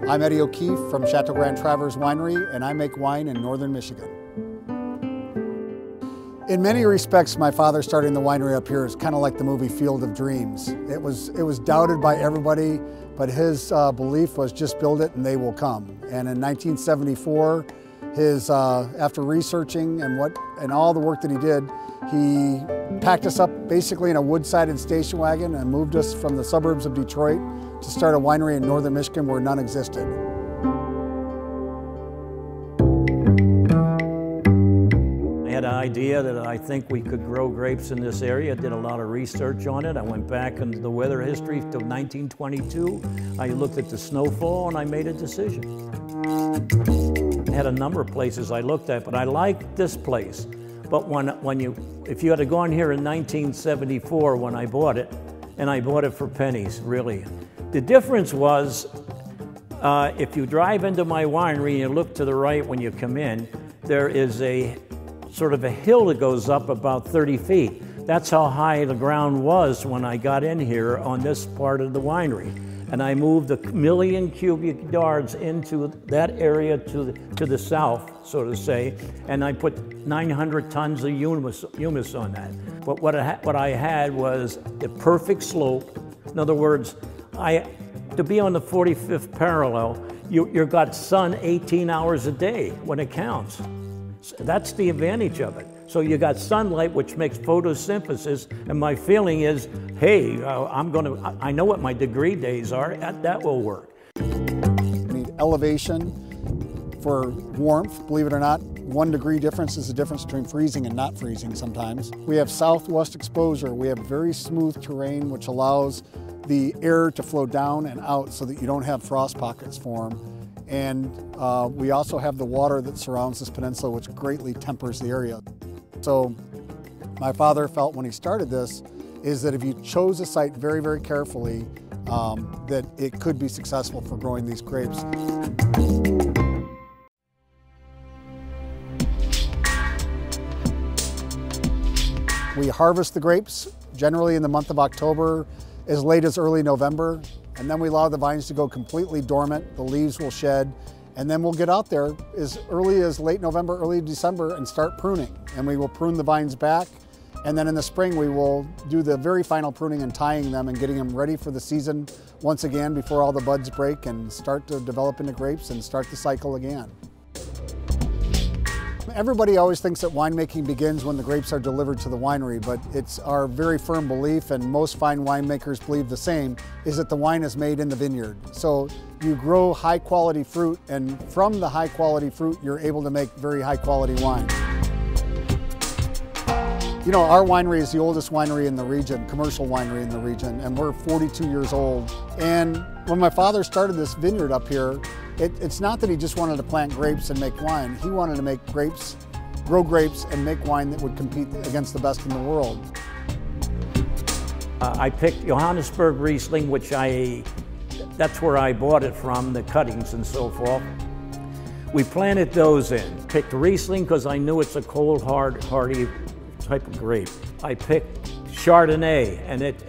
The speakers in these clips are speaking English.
I'm Eddie O'Keefe from Chateau Travers Winery, and I make wine in northern Michigan. In many respects, my father starting the winery up here is kind of like the movie Field of Dreams. It was doubted by everybody, but his belief was just build it and they will come. And in 1974, after researching and all the work that he did, he packed us up basically in a wood-sided station wagon and moved us from the suburbs of Detroit to start a winery in northern Michigan where none existed. I had an idea that I think we could grow grapes in this area. Did a lot of research on it. I went back into the weather history to 1922. I looked at the snowfall and I made a decision. I had a number of places I looked at, but I liked this place. But if you had to gone here in 1974 when I bought it, and I bought it for pennies, really. The difference was, if you drive into my winery and you look to the right when you come in, there is a sort of a hill that goes up about 30 feet. That's how high the ground was when I got in here on this part of the winery. And I moved 1 million cubic yards into that area to the south, so to say, and I put 900 tons of humus on that. But what I had was the perfect slope. In other words, to be on the 45th parallel, you've got sun 18 hours a day when it counts. So that's the advantage of it. So you got sunlight, which makes photosynthesis, and my feeling is, hey, I know what my degree days are, that will work. We need elevation for warmth, believe it or not. 1 degree difference is the difference between freezing and not freezing sometimes. We have southwest exposure. We have very smooth terrain, which allows the air to flow down and out so that you don't have frost pockets form. And we also have the water that surrounds this peninsula, which greatly tempers the area. So my father felt when he started this is that if you chose a site very, very carefully, that it could be successful for growing these grapes. We harvest the grapes generally in the month of October, as late as early November, and then we allow the vines to go completely dormant. The leaves will shed, and then we'll get out there as early as late November, early December and start pruning. And we will prune the vines back, and then in the spring we will do the very final pruning and tying them and getting them ready for the season once again before all the buds break and start to develop into grapes and start the cycle again. Everybody always thinks that winemaking begins when the grapes are delivered to the winery, but it's our very firm belief, and most fine winemakers believe the same, is that the wine is made in the vineyard. So you grow high quality fruit, and from the high quality fruit you're able to make very high quality wine. You know, our winery is the oldest winery in the region, commercial winery in the region, and we're 42 years old. And when my father started this vineyard up here, it's not that he just wanted to plant grapes and make wine. He wanted to make grapes, grow grapes, and make wine that would compete against the best in the world. I picked Johannesburg Riesling, which that's where I bought it from, the cuttings and so forth. We planted those in. Picked Riesling because I knew it's a cold, hard, hardy type of grape. I picked Chardonnay, and it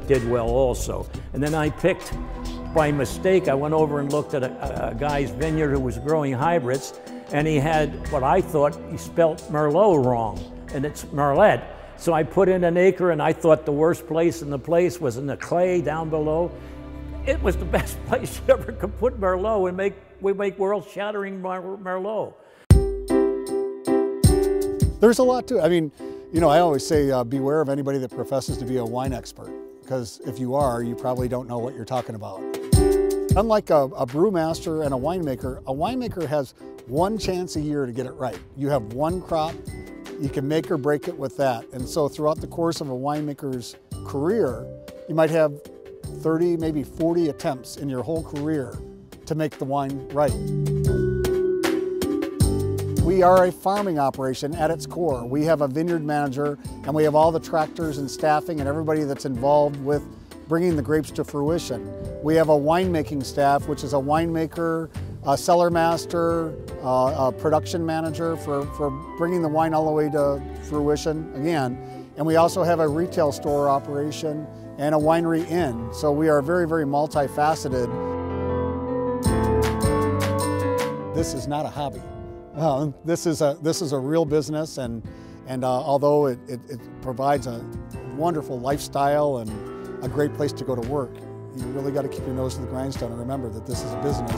did well also. And then I picked, by mistake, I went over and looked at a guy's vineyard who was growing hybrids, and he had what I thought he spelt Merlot wrong, and it's Merlet. So I put in an acre, and I thought the worst place in the place was in the clay down below. It was the best place you ever could put Merlot, and we make world-shattering Merlot. There's a lot to it. I mean, you know, I always say beware of anybody that professes to be a wine expert, because if you are, you probably don't know what you're talking about. Unlike a brewmaster and a winemaker has one chance a year to get it right. You have one crop, you can make or break it with that. And so throughout the course of a winemaker's career, you might have 30, maybe 40 attempts in your whole career to make the wine right. We are a farming operation at its core. We have a vineyard manager, and we have all the tractors and staffing and everybody that's involved with bringing the grapes to fruition. We have a winemaking staff, which is a winemaker, a cellar master, a production manager for bringing the wine all the way to fruition again. And we also have a retail store operation and a winery inn. So we are very, very multifaceted. This is not a hobby. This is a real business, and although it provides a wonderful lifestyle and a great place to go to work, you really got to keep your nose to the grindstone and remember that this is a business.